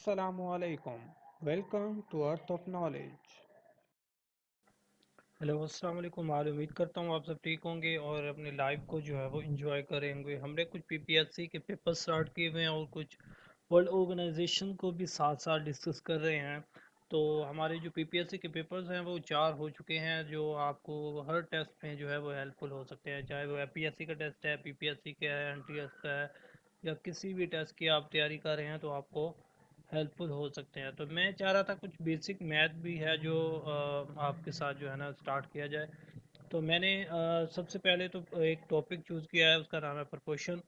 Assalamualaikum. Welcome to Earth of Knowledge. Hello अस्सलाम वालेकुम माल उम्मीद करता हूँ आप सब ठीक होंगे और अपने लाइफ को जो है वो एंजॉय करेंगे। हमने कुछ पीपीएससी के पेपर स्टार्ट किए हुए हैं और कुछ वर्ल्ड ऑर्गेनाइजेशन को भी साथ साथ डिस्कस कर रहे हैं। तो हमारे जो पीपीएससी के पेपर्स हैं वो 4 हो चुके हैं जो आपको हर टेस्ट में जो है वो हेल्पफुल हो सकते हैं, चाहे वो एपीएससी का टेस्ट है, पीपीएससी का है, एनटीएस का है या किसी भी टेस्ट की आप तैयारी कर रहे हैं तो आपको हेल्पफुल हो सकते हैं। तो मैं चाह रहा था कुछ बेसिक मैथ भी है जो आपके साथ जो है ना स्टार्ट किया जाए। तो मैंने सबसे पहले तो एक टॉपिक चूज़ किया है, उसका नाम है प्रोपोर्शन।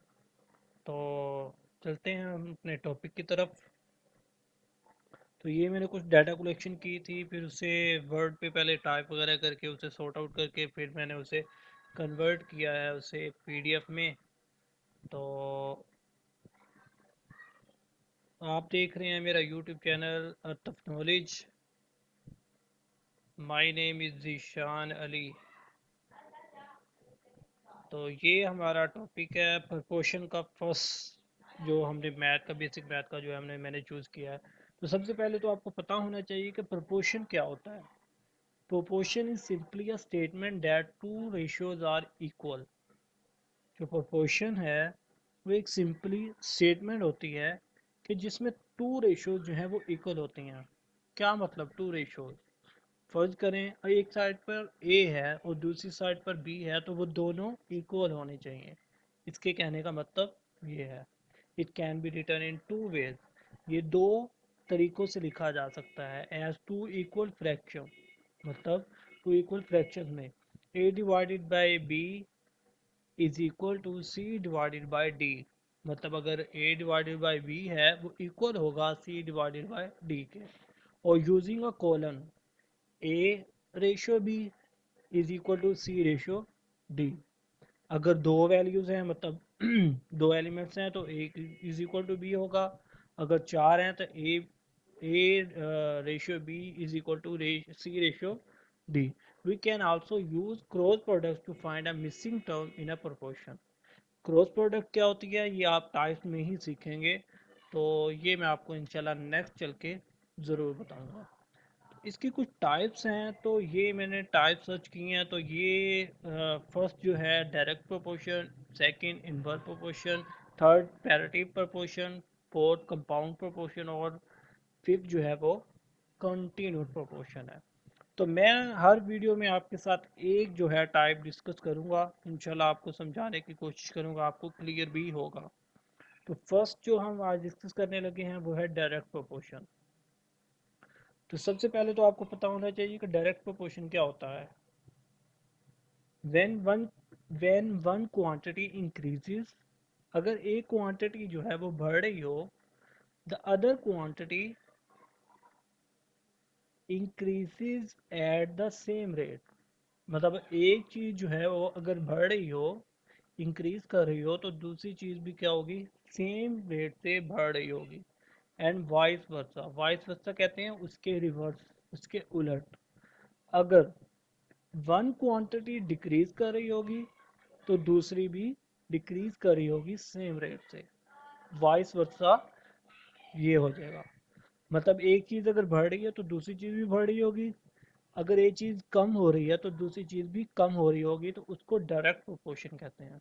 तो चलते हैं हम अपने टॉपिक की तरफ। तो ये मैंने कुछ डाटा कलेक्शन की थी, फिर उसे वर्ड पे पहले टाइप वगैरह करके उसे सॉर्ट आउट करके फिर मैंने उसे कन्वर्ट किया है उसे पीडीएफ में। तो आप देख रहे हैं मेरा YouTube channel earth of knowledge. My name is Zeeshan Ali. तो ये हमारा टॉपिक है प्रोपोर्शन का फर्स्ट, जो हमने मैथ का बेसिक मैथ का जो है मैंने चूज़ किया है। तो सबसे पहले तो आपको पता होना चाहिए कि प्रोपोर्शन क्या होता है। Proportion is simply a statement that two ratios are equal. जो प्रोपोर्शन है वो एक सिंपली स्टेटमेंट होती है कि जिसमें टू रेशियोज जो है वो इक्वल होती हैं। क्या मतलब टू रेशियोज? फर्ज करें एक साइड पर ए है और दूसरी साइड पर बी है, तो वो दोनों इक्वल होने चाहिए। इसके कहने का मतलब ये है। It can be written in two ways. ये दो तरीकों से लिखा जा सकता है एज टू इक्वल फ्रैक्शन। मतलब टू इक्वल फ्रैक्शन में a divided by b is equal to c divided by d. मतलब अगर ए डिवाइडेड बाई बी है वो इक्वल होगा सी डिवाइडेड बाई डी के। और using a colon a ratio b is equal to c ratio d. अगर दो वैल्यूज हैं मतलब दो एलिमेंट्स हैं तो एक इज इक्वल टू बी होगा। अगर चार हैं तो a ratio b is equal to c ratio d. We can also use cross product to find a missing term in a proportion. Cross product क्या होती है ये आप टाइप्स में ही सीखेंगे। तो ये मैं आपको इंशाल्लाह नेक्स्ट चल के ज़रूर बताऊंगा। इसकी कुछ टाइप्स हैं, तो ये मैंने टाइप सर्च किए हैं। तो ये फर्स्ट जो है direct proportion, second inverse proportion, third पैरेटिव प्रोपोर्शन, फोर्थ कंपाउंड प्रोपोर्शन और फिफ्थ जो है वो कंटिन्यूड प्रोपोर्शन है। तो मैं हर वीडियो में आपके साथ एक जो है टाइप डिस्कस करूंगा, इंशाल्लाह आपको समझाने की कोशिश करूंगा, आपको क्लियर भी होगा। तो फर्स्ट जो हम आज डिस्कस करने लगे हैं वो है डायरेक्ट प्रोपोर्शन। तो सबसे पहले तो आपको पता होना चाहिए कि डायरेक्ट प्रोपोर्शन क्या होता है। when one when one quantity increases, अगर एक क्वांटिटी जो है वो बढ़ रही हो, the other quantity increases at the same rate. मतलब एक चीज जो है वो अगर बढ़ रही हो, इंक्रीज कर रही हो, तो दूसरी चीज भी क्या होगी, सेम रेट से बढ़ रही होगी। And vice versa, vice versa कहते हैं उसके रिवर्स, उसके उलट। अगर वन क्वांटिटी डिक्रीज कर रही होगी तो दूसरी भी डिक्रीज कर रही होगी सेम रेट से। वाइस वर्सा ये हो जाएगा। मतलब एक चीज अगर बढ़ रही है तो दूसरी चीज भी बढ़ रही होगी। अगर एक चीज कम हो रही है तो दूसरी चीज भी कम हो रही होगी, तो उसको डायरेक्ट प्रोपोर्शन कहते हैं।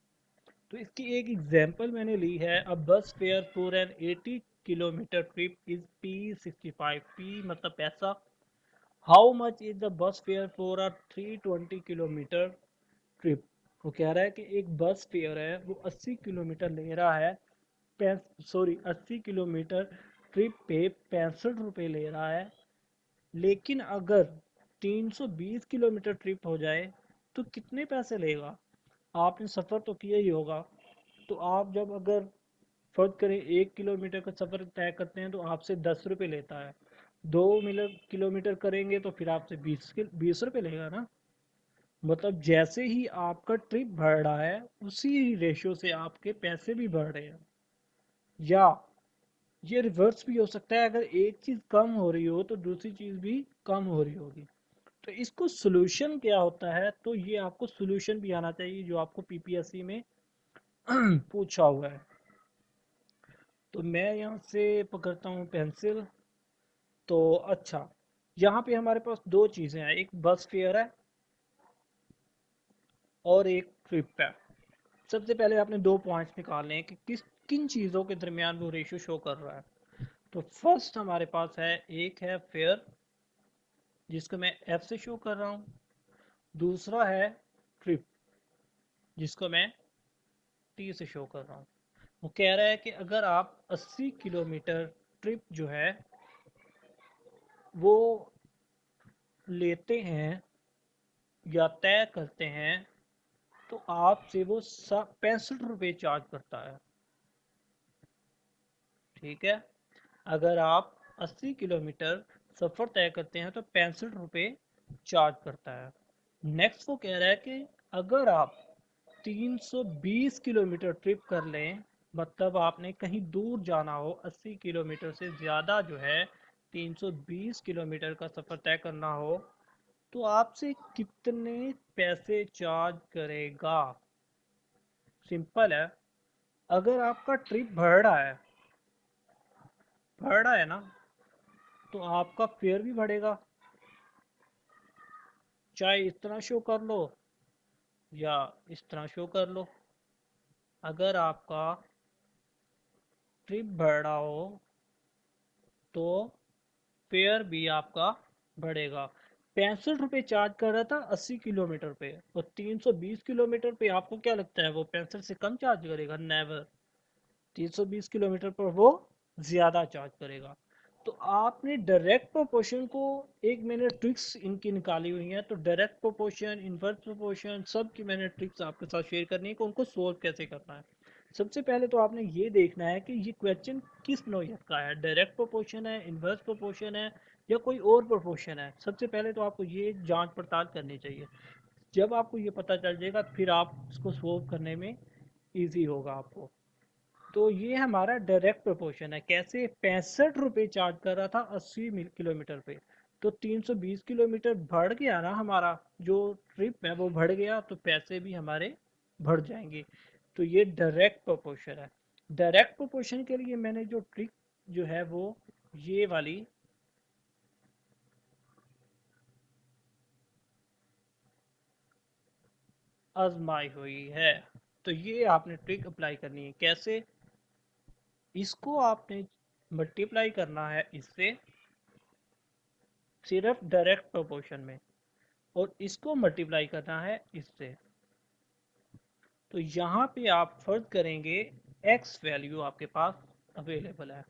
तो इसकी एक एग्जांपल मैंने ली है। A bus fare for an 80 kilometre trip is P65। P मतलब पैसा। How much is the bus fare for a 320 kilometre trip. वो कह रहा है कि एक बस फेयर है वो 80 किलोमीटर ले रहा है, 80 किलोमीटर ट्रिप पे 65 रुपये ले रहा है। लेकिन अगर 320 किलोमीटर ट्रिप हो जाए तो कितने पैसे लेगा? आपने सफ़र तो किया ही होगा। तो आप जब अगर फर्ज करें 1 किलोमीटर का सफ़र तय करते हैं तो आपसे 10 रुपये लेता है। 2 किलोमीटर करेंगे तो फिर आपसे 20 रुपये लेगा ना। मतलब जैसे ही आपका ट्रिप बढ़ रहा है उसी रेशियो से आपके पैसे भी बढ़ रहे हैं। या ये रिवर्स भी हो सकता है, अगर एक चीज़ कम हो रही हो तो दूसरी चीज़ भी कम हो रही होगी। तो इसको सोल्यूशन क्या होता है, तो ये आपको सोल्यूशन भी आना चाहिए जो आपको पीपीएससी में पूछा हुआ है। तो मैं यहाँ से पकड़ता हूँ पेंसिल। तो अच्छा, यहाँ पे हमारे पास दो चीज़ें हैं, एक बस फेयर है और एक ट्रिप है। सबसे पहले आपने दो पॉइंट्स निकालने हैं कि किन चीज़ों के दरमियान वो रेशियो शो कर रहा है। तो फर्स्ट हमारे पास है, एक है फेयर जिसको मैं एफ से शो कर रहा हूँ, दूसरा है ट्रिप जिसको मैं टी से शो कर रहा हूँ। वो कह रहा है कि अगर आप 80 किलोमीटर ट्रिप जो है वो लेते हैं या तय करते हैं तो आपसे वो 65 रुपये चार्ज करता है। ठीक है, अगर आप 80 किलोमीटर सफ़र तय करते हैं तो 65 रुपये चार्ज करता है। नेक्स्ट वो कह रहा है कि अगर आप 320 किलोमीटर ट्रिप कर लें, मतलब आपने कहीं दूर जाना हो, 80 किलोमीटर से ज़्यादा जो है 320 किलोमीटर का सफ़र तय करना हो, तो आपसे कितने पैसे चार्ज करेगा। सिंपल है, अगर आपका ट्रिप बढ़ रहा है ना, तो आपका फेयर भी बढ़ेगा, चाहे इस तरह शो कर लो या इस तरह शो कर लो। अगर आपका ट्रिप बढ़ रहा हो तो फेयर भी आपका बढ़ेगा। 65 रुपये चार्ज कर रहा था 80 किलोमीटर पे, और 320 किलोमीटर पे आपको क्या लगता है वो 65 से कम चार्ज करेगा? नेवर। 320 किलोमीटर पर वो ज़्यादा चार्ज करेगा। तो आपने डायरेक्ट प्रोपोर्शन को, एक मैंने ट्रिक्स इनकी निकाली हुई हैं, तो डायरेक्ट प्रोपोर्शन, इनवर्स प्रोपोर्शन, सब की मैंने ट्रिक्स आपके साथ शेयर करनी है कि उनको सोल्व कैसे करना है। सबसे पहले तो आपने ये देखना है कि ये क्वेश्चन किस नौयत का है, डायरेक्ट प्रोपोर्शन है, इनवर्स प्रोपोर्शन है, या कोई और प्रोपोर्शन है। सबसे पहले तो आपको ये जांच पड़ताल करनी चाहिए। जब आपको ये पता चल जाएगा फिर आप इसको सोल्व करने में ईजी होगा आपको। तो ये हमारा डायरेक्ट प्रोपोर्शन है। कैसे? 65 रुपये चार्ज कर रहा था 80 किलोमीटर पे, तो 320 किलोमीटर बढ़ गया ना, हमारा जो ट्रिप है वो बढ़ गया, तो पैसे भी हमारे बढ़ जाएंगे। तो ये डायरेक्ट प्रोपोर्शन है। डायरेक्ट प्रोपोर्शन के लिए मैंने जो ट्रिक जो है वो ये वाली आजमाई हुई है। तो ये आपने ट्रिक अप्लाई करनी है। कैसे? इसको आपने मल्टीप्लाई करना है इससे, सिर्फ डायरेक्ट प्रोपोर्शन में, और इसको मल्टीप्लाई करना है इससे। तो यहाँ पे आप फर्ज करेंगे, एक्स वैल्यू आपके पास अवेलेबल है,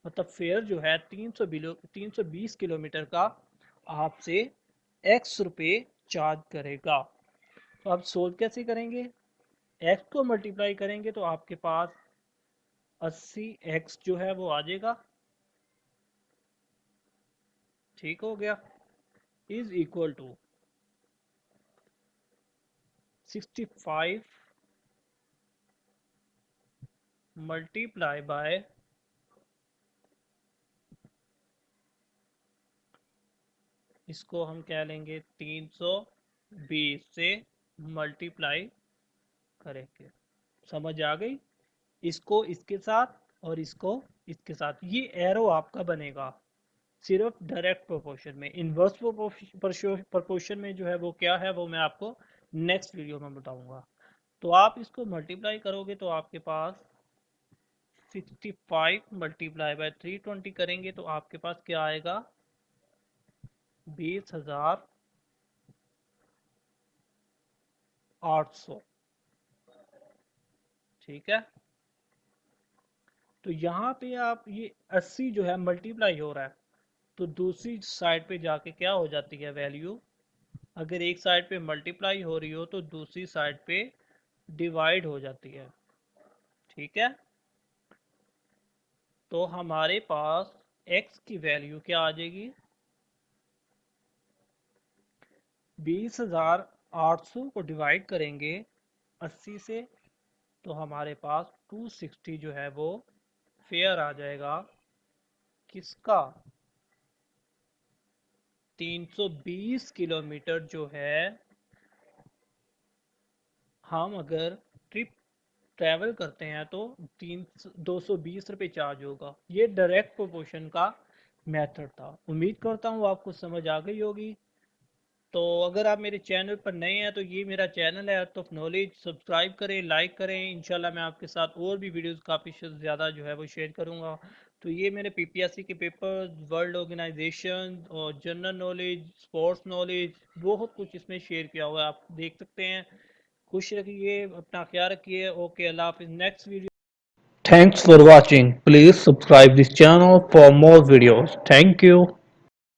मतलब फेयर जो है 320 किलोमीटर का आपसे एक्स रुपये चार्ज करेगा। तो आप सोल्व कैसे करेंगे? एक्स को मल्टीप्लाई करेंगे तो आपके पास 80x जो है वो आ जाएगा। ठीक हो गया, is equal to 65 multiply by, इसको हम क्या लेंगे, 320 से मल्टीप्लाई करेंगे। समझ आ गई? इसको इसके साथ और इसको इसके साथ, ये एरो आपका बनेगा सिर्फ डायरेक्ट प्रोपोर्शन में। इनवर्स प्रोपोर्शन में जो है वो क्या है, वो मैं आपको नेक्स्ट वीडियो में बताऊंगा। तो आप इसको मल्टीप्लाई करोगे तो आपके पास 65 मल्टीप्लाई बाय 320 करेंगे तो आपके पास क्या आएगा, 20,800। ठीक है, तो यहाँ पे आप ये 80 जो है मल्टीप्लाई हो रहा है, तो दूसरी साइड पे जाके क्या हो जाती है वैल्यू, अगर एक साइड पे मल्टीप्लाई हो रही हो तो दूसरी साइड पे डिवाइड हो जाती है। ठीक है, तो हमारे पास x की वैल्यू क्या आ जाएगी, 20,800 को डिवाइड करेंगे 80 से, तो हमारे पास 260 जो है वो फेयर आ जाएगा। किसका? 320 किलोमीटर जो है हम अगर ट्रिप ट्रैवल करते हैं तो 220 रुपये चार्ज होगा। ये डायरेक्ट प्रोपोर्शन का मेथड था। उम्मीद करता हूँ आपको समझ आ गई होगी। तो अगर आप मेरे चैनल पर नए हैं तो ये मेरा चैनल है अर्थ ऑफ नॉलेज, सब्सक्राइब करें, लाइक करें। इंशाल्लाह मैं आपके साथ और भी वीडियोस काफ़ी ज़्यादा जो है वो शेयर करूँगा। तो ये मैंने पीपीएससी के पेपर, वर्ल्ड ऑर्गेनाइजेशन और जनरल नॉलेज, स्पोर्ट्स नॉलेज, बहुत कुछ इसमें शेयर किया हुआ है, आप देख सकते हैं। खुश रखिए, अपना ख्याल रखिए। ओके, अल्लाह हाफिज़। Next video. Thanks for watching. Please subscribe this channel for more videos. Thank you.